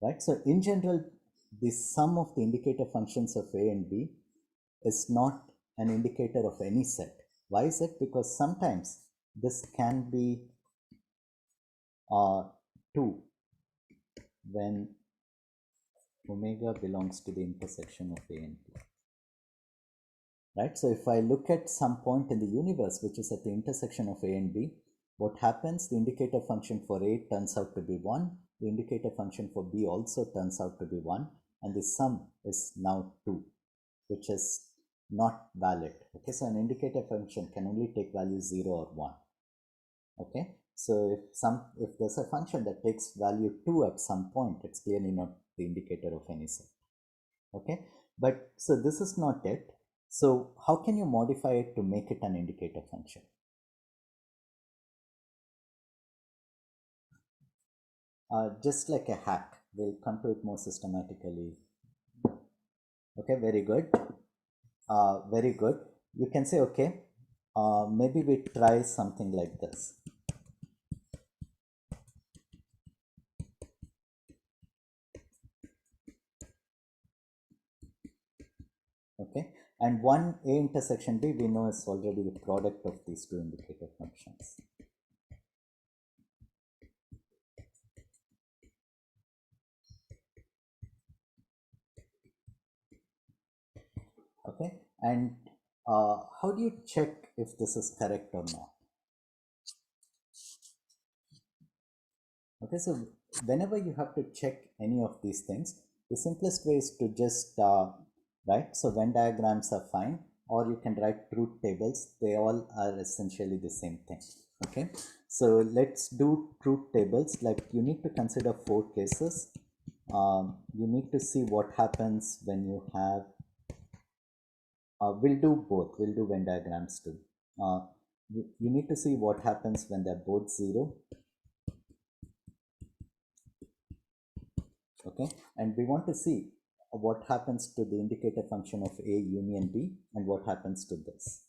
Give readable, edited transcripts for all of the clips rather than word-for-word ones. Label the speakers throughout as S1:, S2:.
S1: right? So in general, the sum of the indicator functions of A and B is not an indicator of any set. Why is it? Because sometimes this can be 2 when omega belongs to the intersection of A and B. Right? So if I look at some point in the universe which is at the intersection of A and B, what happens? The indicator function for A turns out to be 1, the indicator function for B also turns out to be 1, and the sum is now 2, which is not valid. Okay, so an indicator function can only take values 0 or 1. Okay, so if there's a function that takes value 2 at some point, it's clearly not the indicator of any set. Okay, but so this is not it. So how can you modify it to make it an indicator function? Just like a hack, we'll come to it more systematically. Okay, very good. Very good. You can say, okay, maybe we try something like this. Okay, and one A intersection B we know is already the product of these two indicator functions. Okay, and how do you check if this is correct or not? Okay, so whenever you have to check any of these things, the simplest way is to just write. So Venn diagrams are fine, or you can write truth tables. They all are essentially the same thing. Okay, so let's do truth tables. Like you need to consider 4 cases. You need to see what happens when you have we'll do both. We'll do Venn diagrams too. You need to see what happens when they're both 0. Okay, and we want to see what happens to the indicator function of A union B and what happens to this.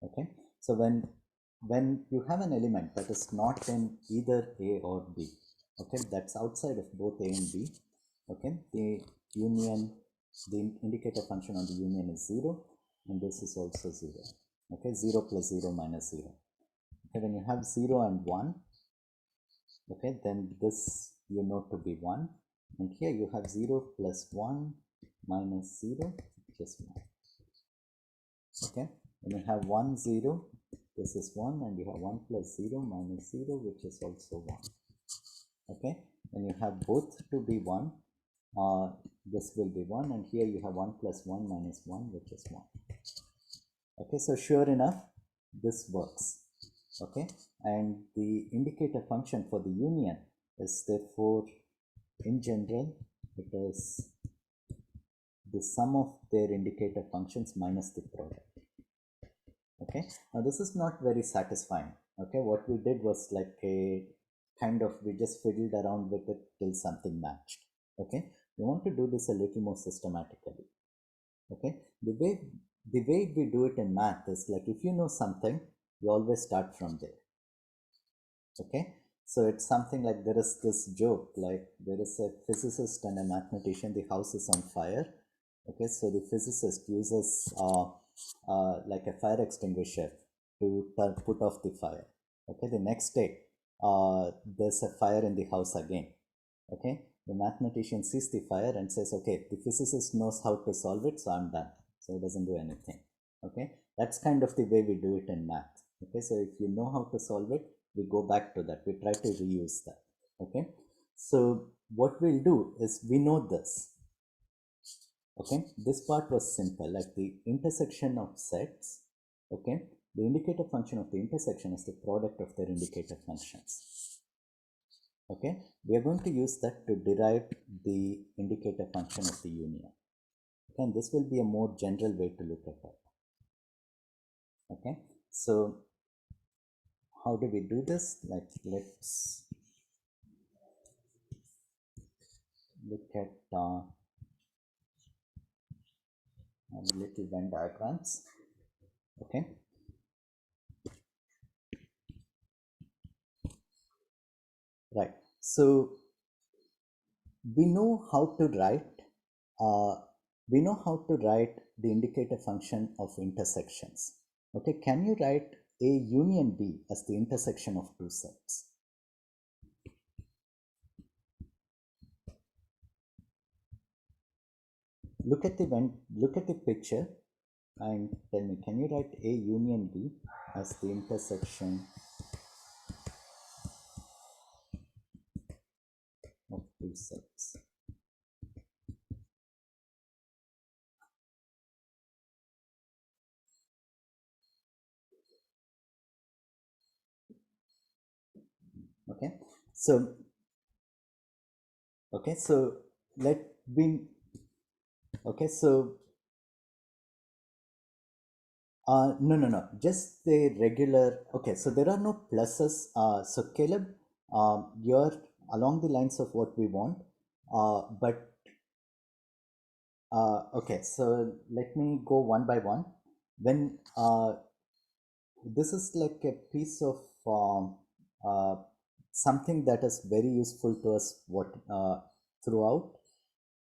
S1: Okay, so when you have an element that is not in either A or B, okay, that's outside of both A and B, okay, the indicator function on the union is 0, and this is also 0. Okay, 0 plus 0 minus 0. Okay, when you have 0 and 1, okay, then this you know to be 1, and here you have 0 plus 1 minus 0, just 1. Okay, when you have 1 0, this is 1, and you have 1 plus 0 minus 0, which is also 1. Okay, when you have both to be 1, this will be 1, and here you have 1 plus 1 minus 1, which is 1. Okay, so sure enough, this works. Okay, and the indicator function for the union is therefore, in general, it is the sum of their indicator functions minus the product. Okay, now this is not very satisfying. Okay, what we did was like a kind of, we just fiddled around with it till something matched. Okay, we want to do this a little more systematically. Okay, the way we do it in math is like, if you know something, you always start from there. Okay, so it's something like, there is this joke, like there is a physicist and a mathematician, the house is on fire. Okay, so the physicist uses like a fire extinguisher to put off the fire. Okay, the next day there's a fire in the house again. Okay, the mathematician sees the fire and says, okay, the physicist knows how to solve it, so I'm done. So he doesn't do anything. Okay, that's kind of the way we do it in math. Okay, so if you know how to solve it, we go back to that, we try to reuse that. Okay, so what we'll do is, we know this. Okay, this part was simple, like the intersection of sets. Okay, the indicator function of the intersection is the product of their indicator functions. Okay, we are going to use that to derive the indicator function of the union. Okay, and this will be a more general way to look at it. Okay, so how do we do this? Like, let's look at and little Venn diagrams. Okay, right. So we know how to write uh, the indicator function of intersections. Okay, can you write A union B as the intersection of two sets? Look at the picture and tell me, can you write A union B as the intersection of two sets? Okay, so okay, so let me okay, so no, just the regular. Okay, so there are no pluses. So Caleb, you're along the lines of what we want, but okay, so let me go one by one. When this is like a piece of something that is very useful to us what throughout,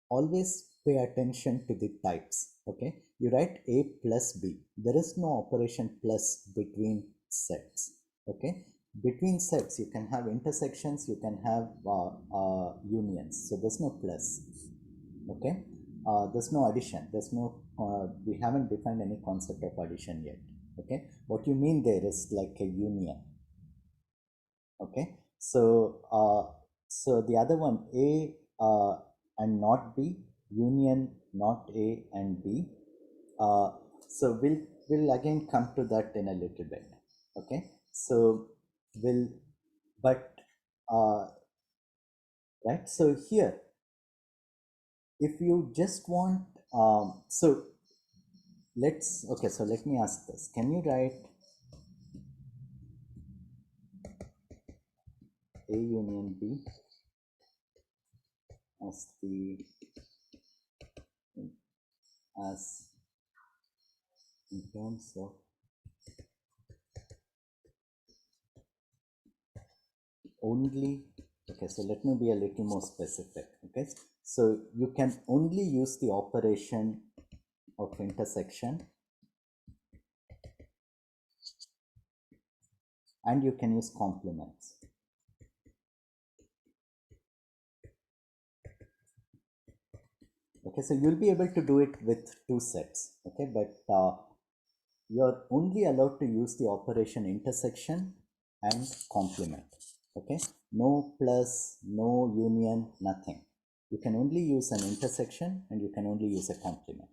S1: always pay attention to the types. Okay, you write A plus B, there is no operation plus between sets. Okay, between sets you can have intersections, you can have unions, so there's no plus. Okay, there's no addition, there's no we haven't defined any concept of addition yet. Okay, what you mean there is like a union. Okay, so so the other one, A and not B, union not A and B. So we'll again come to that in a little bit. Okay, so we'll but uh, right, so here if you just want so let's okay, so let me ask this, can you write A union B as the as in terms of only. Okay, so let me be a little more specific. Okay, so you can only use the operation of intersection and you can use complements. Okay, so you'll be able to do it with two sets. Okay, but you're only allowed to use the operation intersection and complement. Okay, no plus, no union, nothing. You can only use an intersection and you can only use a complement.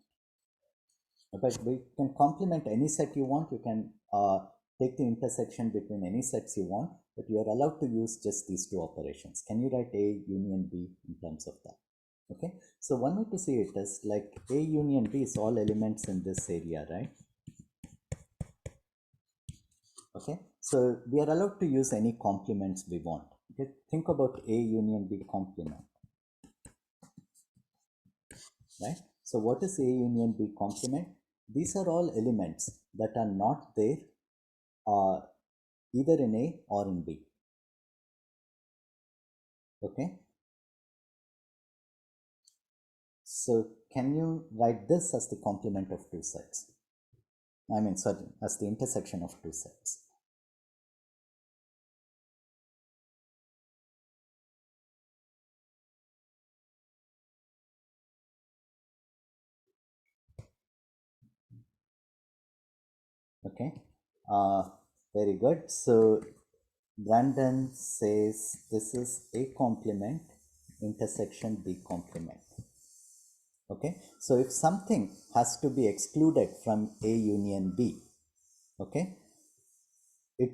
S1: But we can complement any set you want. You can take the intersection between any sets you want, but you are allowed to use just these two operations. Can you write A union B in terms of that? Okay, so one way to see it is like A union B is all elements in this area, right? Okay, so we are allowed to use any complements we want. Okay, think about A union B complement, right? So what is A union B complement? These are all elements that are not there either in A or in B. Okay, so can you write this as the complement of two sets? I mean, sorry, as the intersection of two sets. Okay, very good. So Brandon says this is A complement intersection B complement. Okay, so if something has to be excluded from A union B, okay, it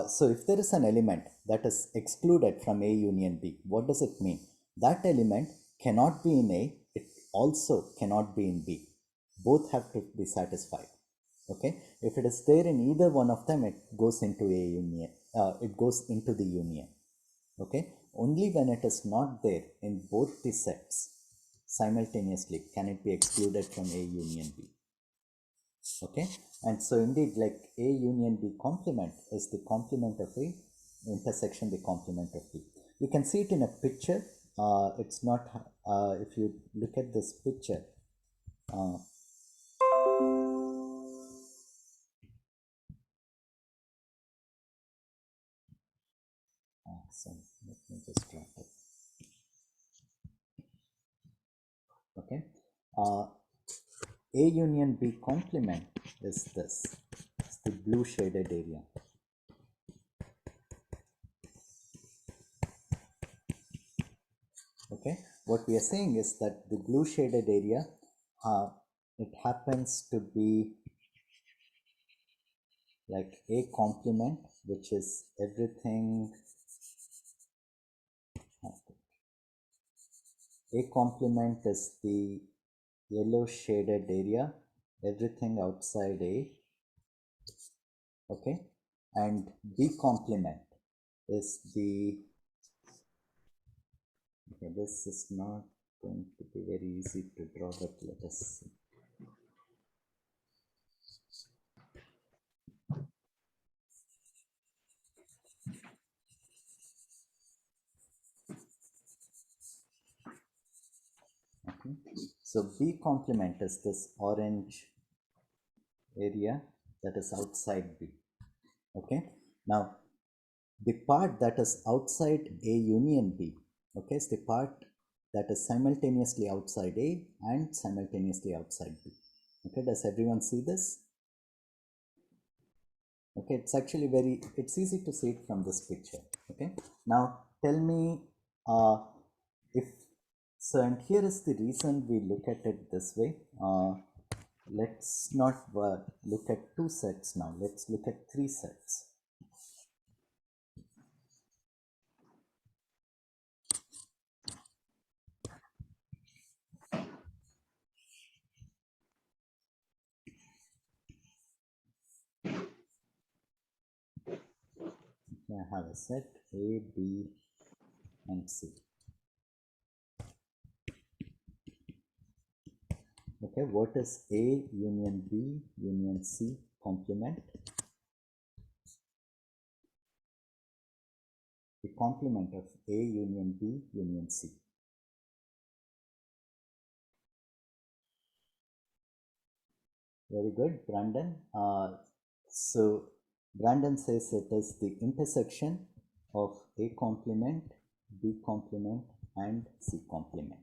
S1: so if there is an element that is excluded from A union B, what does it mean? That element cannot be in A, it also cannot be in B. Both have to be satisfied. Okay, if it is there in either one of them, it goes into A union, it goes into the union. Okay, only when it is not there in both the sets, simultaneously, can it be excluded from A union B? Okay, and so indeed, like A union B complement is the complement of A intersection the complement of B. You can see it in a picture. It's not, if you look at this picture, so let me just drop it. Okay, A union B complement is this. It's the blue shaded area. Okay, what we are saying is that the blue shaded area, it happens to be like A complement, which is everything. A complement is the yellow shaded area, everything outside A. Okay, and B complement is the, okay, this is not going to be very easy to draw, but let us see. Okay, so B complement is this orange area that is outside B. Okay, now the part that is outside A union B, okay, is the part that is simultaneously outside A and simultaneously outside B. Okay, does everyone see this? Okay, it's actually it's easy to see it from this picture. Okay, now tell me, if so, and here is the reason we look at it this way. Let's not look at two sets now, let's look at three sets. Okay, I have a set A, B, and C. Okay, what is A union B union C complement? The complement of A union B union C. Very good, Brandon. So Brandon says it is the intersection of A complement, B complement, and C complement.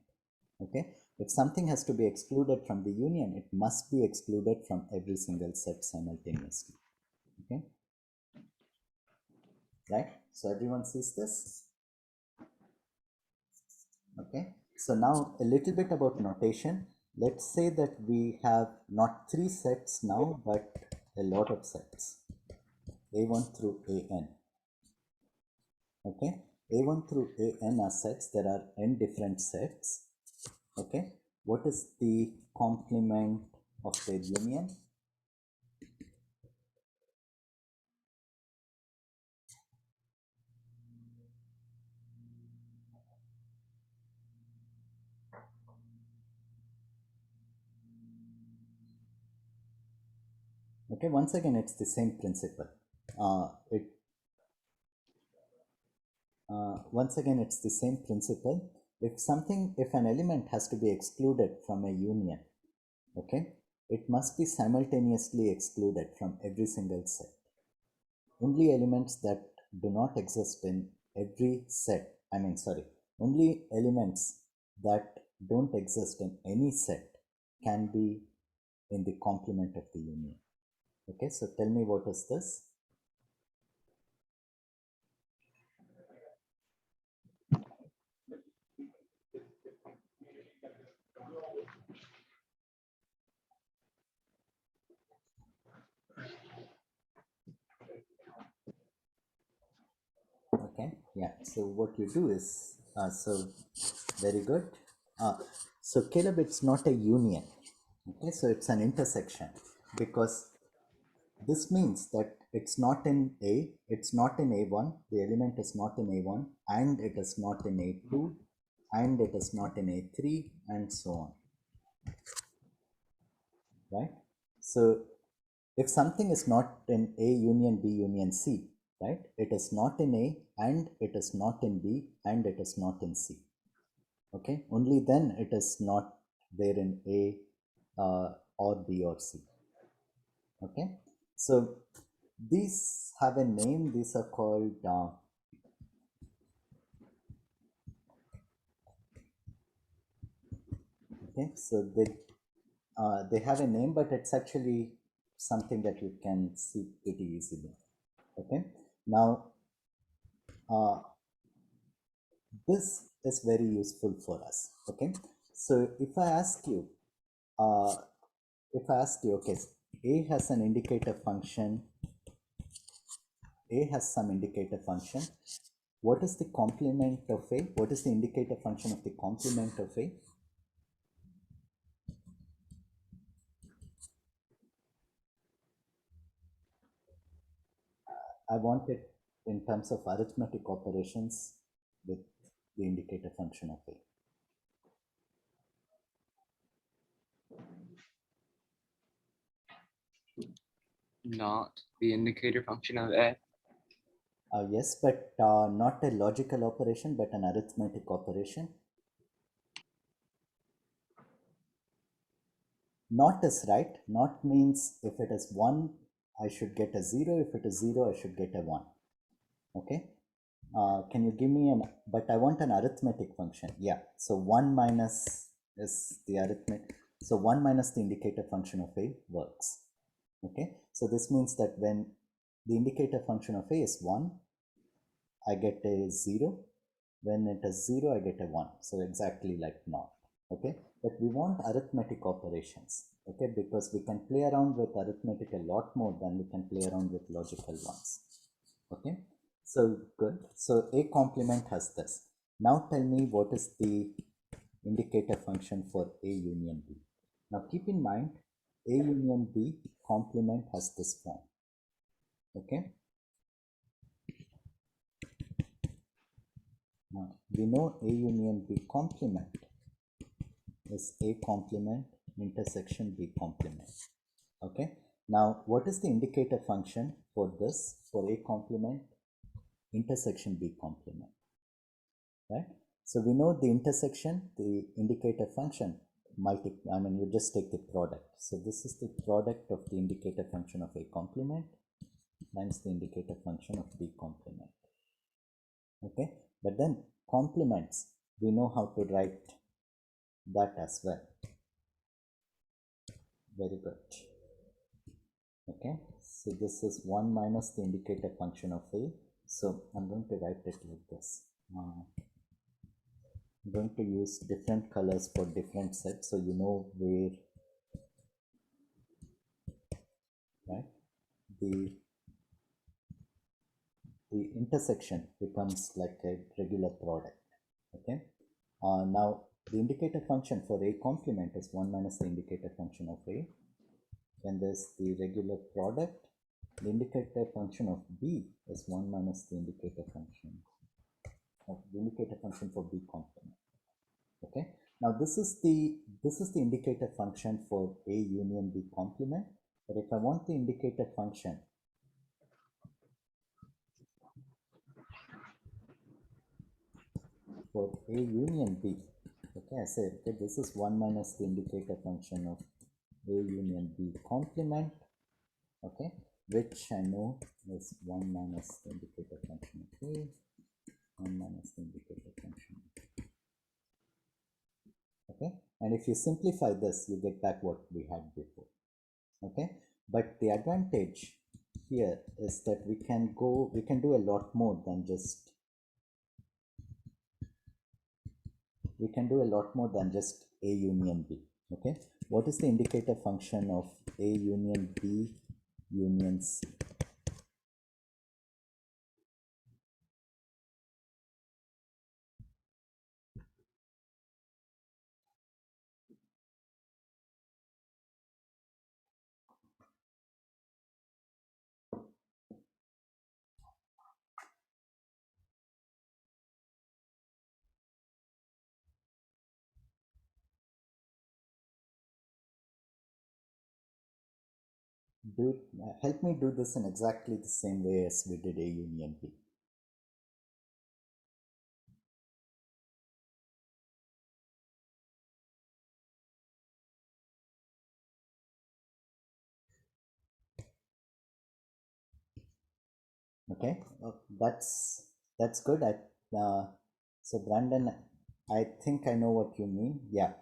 S1: Okay, if something has to be excluded from the union, it must be excluded from every single set simultaneously. Okay, right? So everyone sees this. Okay, so now a little bit about notation. Let's say that we have not three sets now, but a lot of sets, A1 through AN. Okay, A1 through AN are sets. There are n different sets. Okay, what is the complement of their union? Okay, once again, it's the same principle. Once again, it's the same principle. If an element has to be excluded from a union, okay, it must be simultaneously excluded from every single set. Only elements that do not exist in every set, only elements that don't exist in any set can be in the complement of the union. Okay, so tell me, what is this? Okay, yeah, so what you do is, very good. So Caleb, it's not a union. Okay, so it's an intersection, because this means that it's not in A, it's not in A1, the element is not in A1, and it is not in A2, and it is not in A3, and so on, right? So if something is not in A union B union C, right, it is not in A, and it is not in B, and it is not in C. Okay, only then it is not there in A or B or C. Okay, so these have a name. These are called okay, so they have a name, but it's actually something that you can see pretty easily. Okay, now uh, this is very useful for us. Okay, so if I ask you uh, okay, a has an indicator function, a has some indicator function. What is the complement of a? What is the indicator function of the complement of a? I want it in terms of arithmetic operations with the indicator function of a.
S2: Not the indicator function of A.
S1: Yes, but not a logical operation, but an arithmetic operation. Not is right. Not means if it is 1, I should get a 0. If it is 0, I should get a 1. Okay. Can you give me an, but I want an arithmetic function. Yeah. So 1 minus is the arithmetic. So 1 minus the indicator function of A works. Okay. So this means that when the indicator function of A is 1, I get a 0. When it is 0, I get a 1. So exactly like not. Okay, but we want arithmetic operations. Okay, because we can play around with arithmetic a lot more than we can play around with logical ones. Okay, so good. So a complement has this. Now tell me what is the indicator function for a union b. Now keep in mind a union b complement has this form. Okay, now we know a union b complement is a complement intersection b complement. Okay, now what is the indicator function for this, for a complement intersection b complement, right? So we know the intersection, the indicator function you just take the product. So this is the product of the indicator function of a complement times the indicator function of b complement. Okay, but then complements, we know how to write that as well. Very good. Okay, so this is 1 minus the indicator function of a. So I'm going to write it like this. I'm going to use different colors for different sets, so you know where, right, the the intersection becomes like a regular product. Okay, now the indicator function for a complement is 1 minus the indicator function of a. Then there's the regular product. The indicator function of b is 1 minus the indicator function for b complement. Okay, now this is the indicator function for a union b complement. But if I want the indicator function for a union b, okay, I say okay, this is 1 minus the indicator function of a union b complement, okay, which I know is 1 minus the indicator function of a, 1 minus the indicator function. Okay, and if you simplify this, you get back what we had before. Okay, but the advantage here is that we can do a lot more than just a union b. Okay, what is the indicator function of a union b union c? help me do this in exactly the same way as we did A union B. Okay, that's good. So Brandon, I think I know what you mean. Yeah.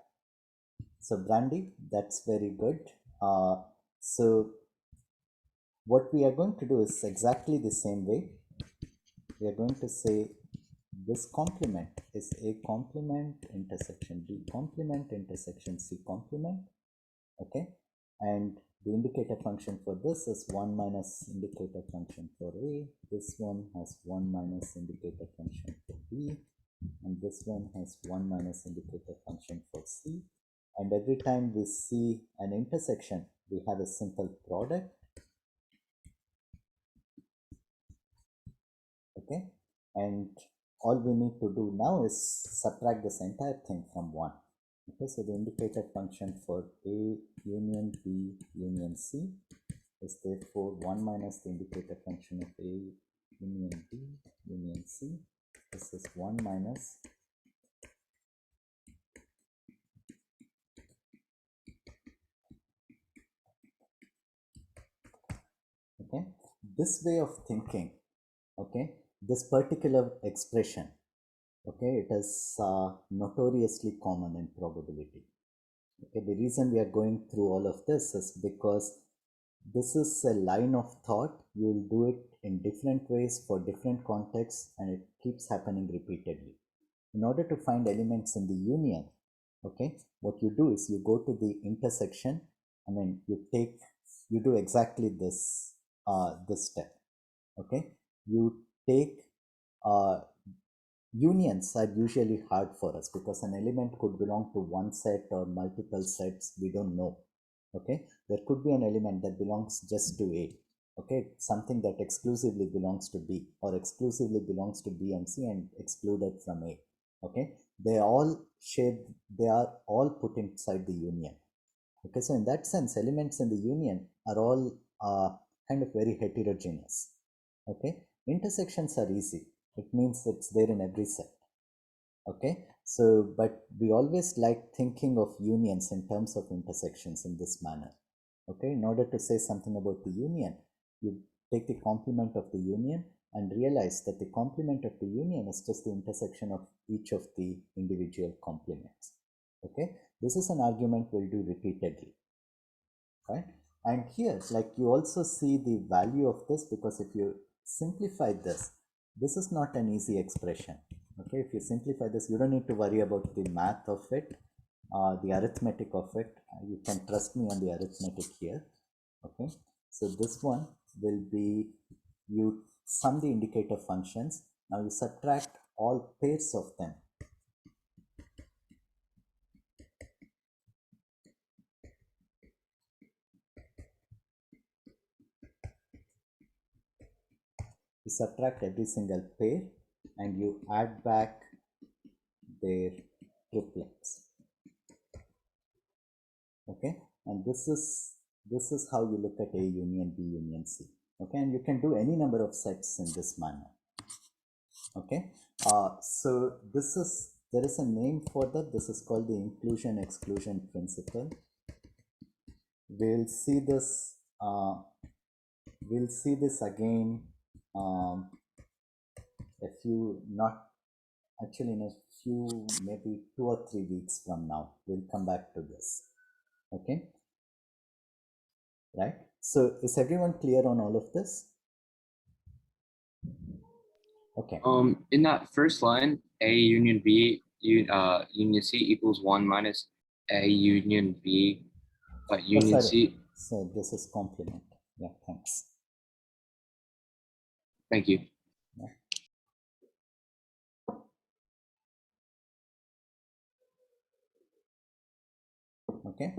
S1: So Brandy, that's very good. So what we are going to do is exactly the same way. We are going to say this complement is A complement intersection B complement intersection C complement. Okay, and the indicator function for this is 1 minus indicator function for A. This one has 1 minus indicator function for B, and this one has 1 minus indicator function for C. And every time we see an intersection, we have a simple product. Okay, and all we need to do now is subtract this entire thing from 1. Okay, so the indicator function for A union B union C is therefore 1 minus the indicator function of A union B union C. This is 1 minus okay. This way of thinking, okay, this particular expression, okay, it is notoriously common in probability. Okay, the reason we are going through all of this is because this is a line of thought. You will do it in different ways for different contexts, and it keeps happening repeatedly. In order to find elements in the union, okay, what you do is you go to the intersection. I mean, you do exactly this step. Okay, you take unions are usually hard for us because an element could belong to one set or multiple sets. We don't know. Okay, there could be an element that belongs just to A. Okay, something that exclusively belongs to B or exclusively belongs to B and C and excluded from A. Okay, they all share, they are all put inside the union. Okay, so in that sense, elements in the union are all kind of very heterogeneous. Okay, intersections are easy. It means it's there in every set. Okay, so but we always like thinking of unions in terms of intersections in this manner. Okay, in order to say something about the union, you take the complement of the union and realize that the complement of the union is just the intersection of each of the individual complements. Okay, this is an argument we'll do repeatedly, right? And here, like, you also see the value of this, because if you simplify this is not an easy expression. Okay, if you simplify this, you don't need to worry about the math of it, the arithmetic of it. You can trust me on the arithmetic here. Okay, so this one will be, you sum the indicator functions. Now you subtract all pairs of them. You subtract every single pair and you add back their triplets. Okay, and this is how you look at A union B union C. Okay, and you can do any number of sets in this manner. Okay, so there is a name for that. This is called the inclusion exclusion principle. We'll see this again a few, not actually, in a few, maybe 2 or 3 weeks from now. We'll come back to this. Okay, right? So is everyone clear on all of this? Okay.
S2: In that first line, A union B union C equals 1 minus A union B union
S1: sorry.
S2: C.
S1: So this is complement. Yeah, thanks.
S2: Thank you.
S1: Yeah. Okay.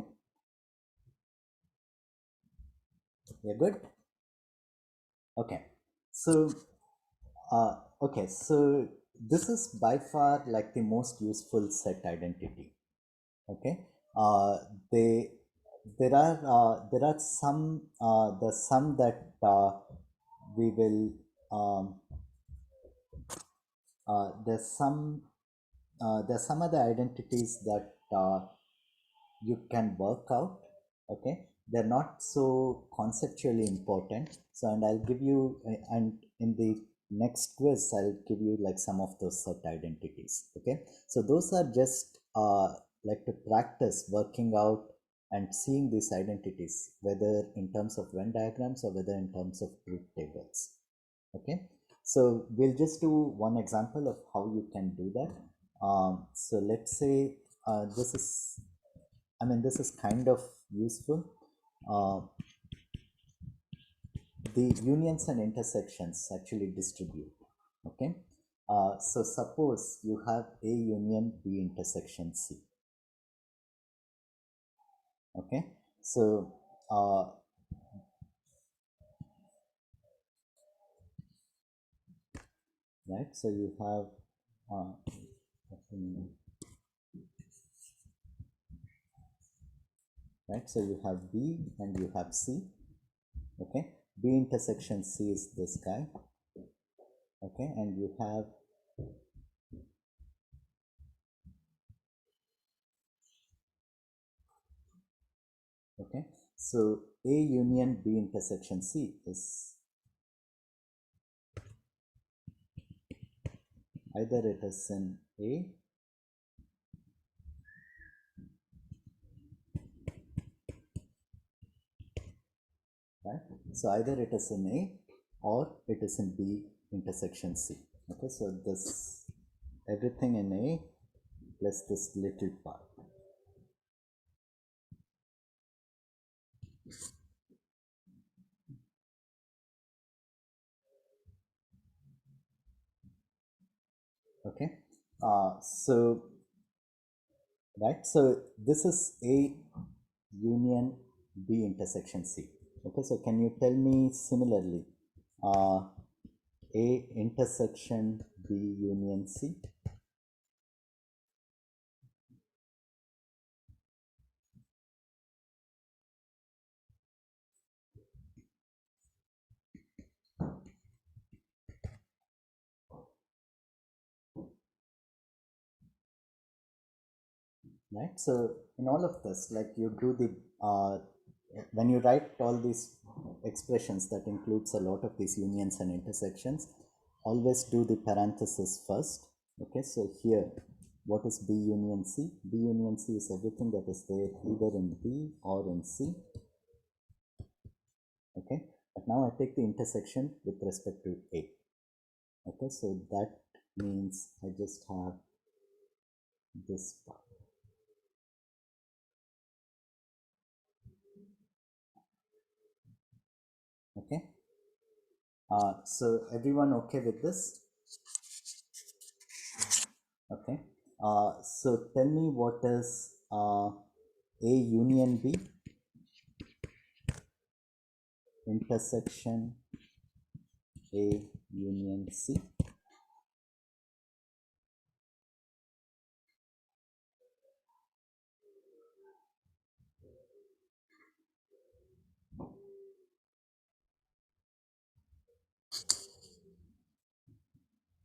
S1: You're good? Okay. So okay, so this is by far like the most useful set identity. Okay, they there are some the sum that we will there's some other identities that you can work out. Okay, they're not so conceptually important. So, and I'll give you and in the next quiz I'll give you like some of those set identities. Okay, so those are just like to practice working out and seeing these identities, whether in terms of Venn diagrams or whether in terms of truth tables. Okay, so we'll just do one example of how you can do that. So let's say this is, I mean, this is kind of useful. Uh, the unions and intersections actually distribute. Okay, so suppose you have A union B intersection C. Okay, so right, so you have right, so you have B and you have C. Okay, B intersection C is this guy. Okay, and you have okay, so A union B intersection C is either it is in A right, so either it is in A or it is in B intersection C. Okay, so this everything in A plus this little part. Okay, so right, so this is A union B intersection C. Okay, so can you tell me similarly A intersection B union C? Right, so in all of this, like you do the when you write all these expressions that includes a lot of these unions and intersections, always do the parenthesis first. Okay, so here what is B union C? B union C is everything that is there either in B or in C. Okay, but now I take the intersection with respect to A. Okay, so that means I just have this part. Okay, so everyone okay with this? Okay, so tell me what is A union B intersection A union C.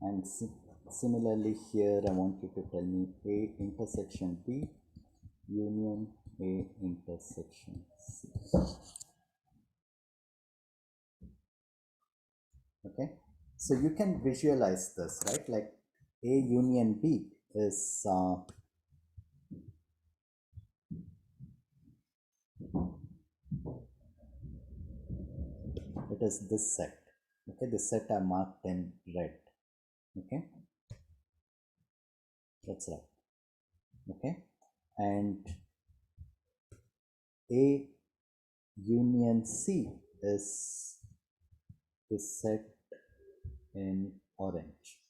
S1: And similarly here I want you to tell me A intersection B union A intersection C. Okay, so you can visualize this, right? Like A union B is it is this set. Okay, this set I marked in red. Okay, that's right. Okay, and A union C is this set in orange.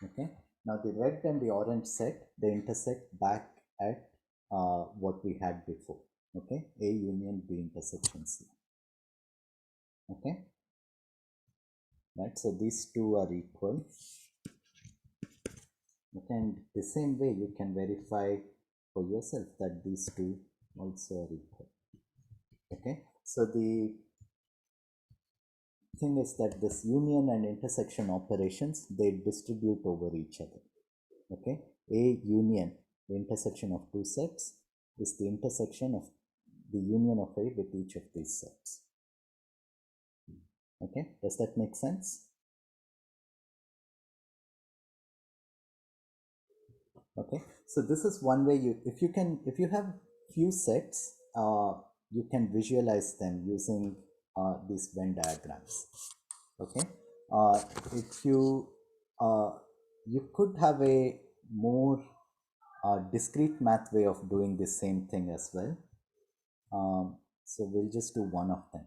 S1: Okay, now the red and the orange set, they intersect back at what we had before. Okay, A union B intersection C. Okay, right, so these two are equal. Okay, and the same way you can verify for yourself that these two also are equal. Okay, so the thing is that this union and intersection operations, they distribute over each other. Okay, A union, the intersection of two sets, is the intersection of the union of A with each of these sets. Okay, does that make sense? Okay, so this is one way if you have few sets, you can visualize them using these Venn diagrams. Okay, if you could have a more discrete math way of doing the same thing as well. So we'll just do one of them.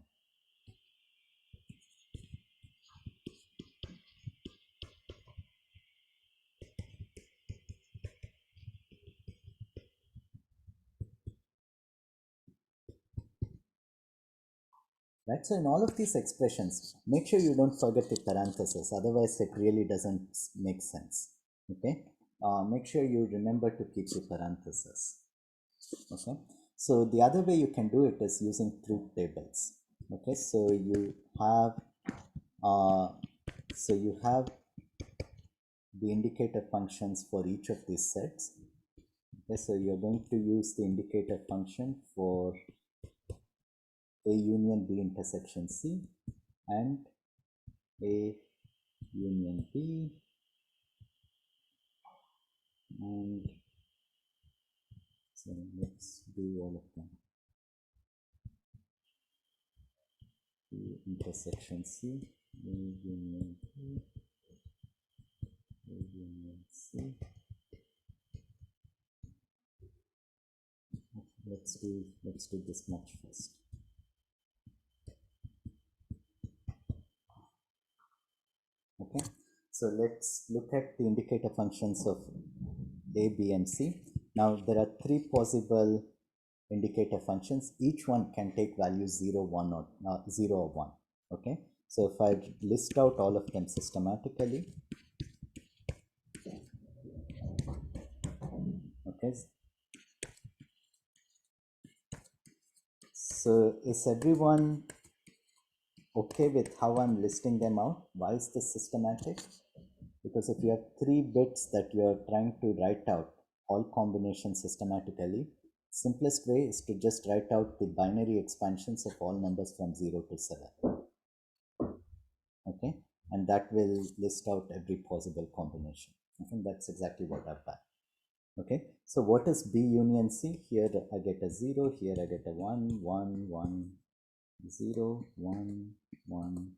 S1: Right, so in all of these expressions, make sure you don't forget the parentheses, otherwise it really doesn't make sense. Okay, make sure you remember to keep the parentheses. Okay, so the other way you can do it is using truth tables. Okay, so you have the indicator functions for each of these sets. Okay, so you're going to use the indicator function for A union B intersection C and A union B and so let's do all of them. B intersection C, A union B, A union C. Let's do this much first. Okay, so let's look at the indicator functions of A, B, and C. Now there are three possible indicator functions. Each one can take values 0, 1 or 0 or 1. Okay, so if I list out all of them systematically, okay, so is everyone okay with how I'm listing them out? Why is this systematic? Because if you have 3 bits that you are trying to write out all combinations systematically, simplest way is to just write out the binary expansions of all numbers from 0 to 7. Okay, and that will list out every possible combination. I think that's exactly what I've done. Okay, so what is B union C? Here I get a 0, here I get a 1, 1, 1, 0, 1, 1.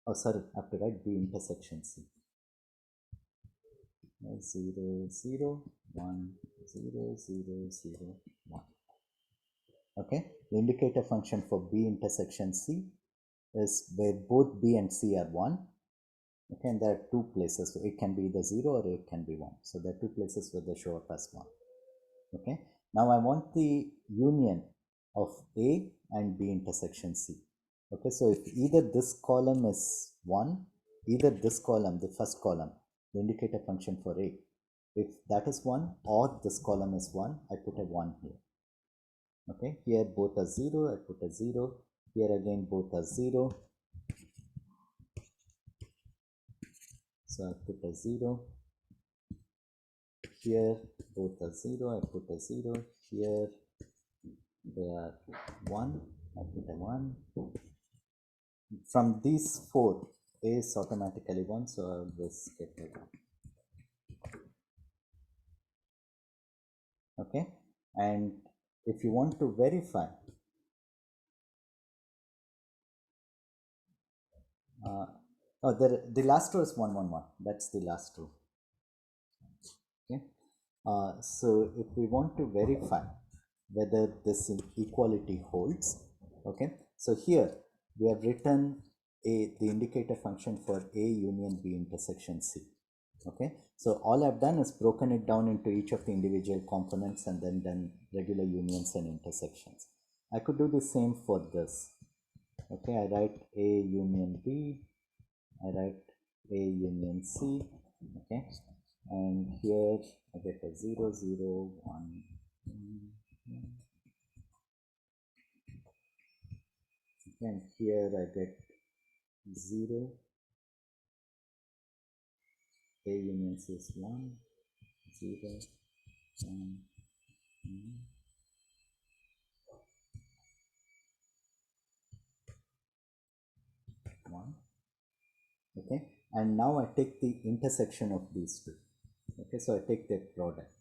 S1: Oh, sorry, I have to write B intersection C. 0, 0, 1, 0, 0, 0, 1. Okay, the indicator function for B intersection C is where both B and C are 1. Okay, and there are 2 places, so it can be either 0 or it can be 1. So there are 2 places where they show up as 1. Okay, now I want the union of A and B intersection C. Okay, so if either this column is 1, either this column, the first column, the indicator function for A, if that is 1 or this column is 1, I put a 1 here. Okay, here both are 0, I put a 0, here again both are 0, so I put a 0, here both are 0, I put a 0, here they are 1, I put a 1. From these 4, A is automatically 1, so I'll just get a 1. Okay, and if you want to verify, the last row is 1, 1, 1. That's the last row. Okay, so if we want to verify whether this equality holds, okay, so here we have written the indicator function for A union B intersection C. Okay, so all I've done is broken it down into each of the individual components and then done regular unions and intersections. I could do the same for this. Okay, I write A union B, I write A union C. Okay, and here I get a 0, 0, 1, Okay, and here I get 0, A union C is 1, 0, 1, 1. Okay, and now I take the intersection of these two. Okay, so I take their product.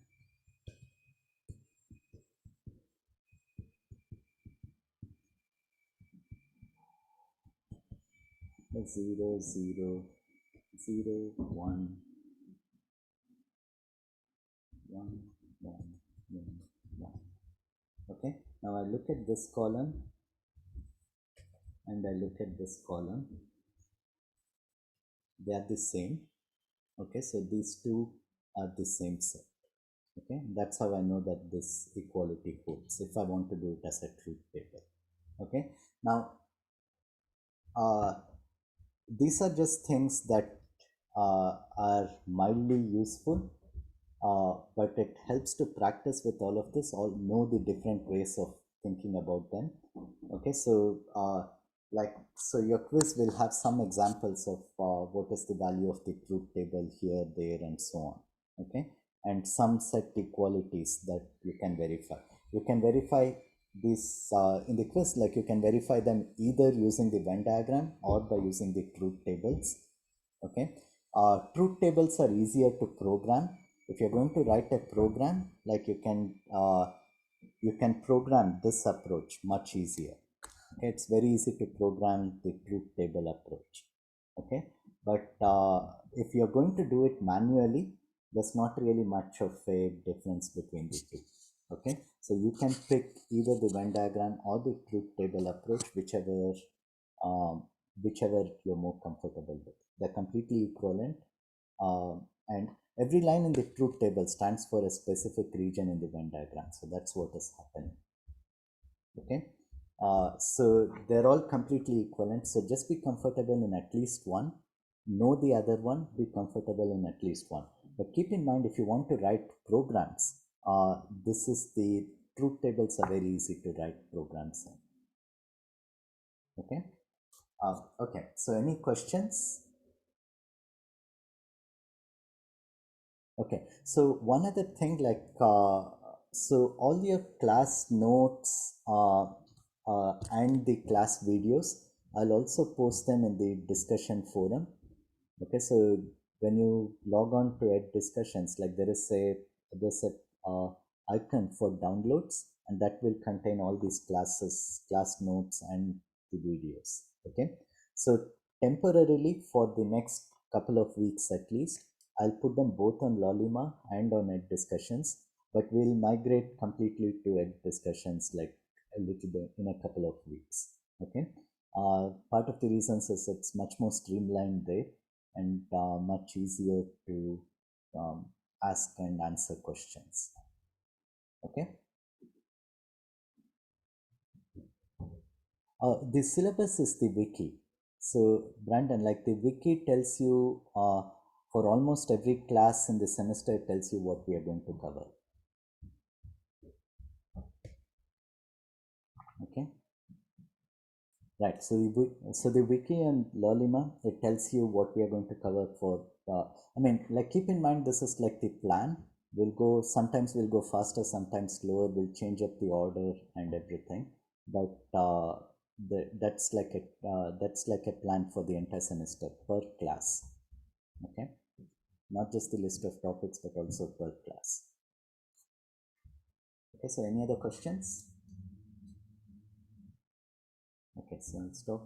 S1: The 0, 0, 0, 1, 1, 1, 1, 1. Okay, now I look at this column and I look at this column. They are the same. Okay, so these two are the same set. Okay, that's how I know that this equality holds if I want to do it as a truth table. Okay, now these are just things that are mildly useful, but it helps to practice with all of this, or know the different ways of thinking about them. Okay, so so your quiz will have some examples of what is the value of the truth table here, there, and so on. Okay, and some set equalities that you can verify. You can verify these in the quiz, like you can verify them either using the Venn diagram or by using the truth tables. Okay, truth tables are easier to program. If you're going to write a program, like you can program this approach much easier. Okay, it's very easy to program the truth table approach. Okay, but if you're going to do it manually, there's not really much of a difference between the two. Okay, so you can pick either the Venn diagram or the truth table approach, um, whichever you're more comfortable with. They're completely equivalent, and every line in the truth table stands for a specific region in the Venn diagram. So that's what is happening. Okay, so they're all completely equivalent. So just be comfortable in at least one. Know the other one. Be comfortable in at least one. But keep in mind, if you want to write programs, this is the truth tables are very easy to write programs in. Okay. Okay. So any questions? Okay, so one other thing, so all your class notes and the class videos, I'll also post them in the discussion forum. Okay, so when you log on to Ed Discussions, like there's a icon for downloads, and that will contain all these class notes, and the videos. Okay, so temporarily for the next couple of weeks at least, I'll put them both on Lolima and on Ed Discussions, but we'll migrate completely to Ed Discussions like a little bit in a couple of weeks. Okay, part of the reasons is it's much more streamlined there and much easier to ask and answer questions. Okay. The syllabus is the wiki. So Brandon, like the wiki tells you for almost every class in the semester, it tells you what we are going to cover. Okay. Right. So the wiki and Lolima, it tells you what we are going to cover for. I mean, like keep in mind, this is like the plan. Sometimes we'll go faster, sometimes slower. We'll change up the order and everything. But that's like a plan for the entire semester per class. Okay, not just the list of topics, but also per class. Okay. So any other questions? Okay. So let's stop.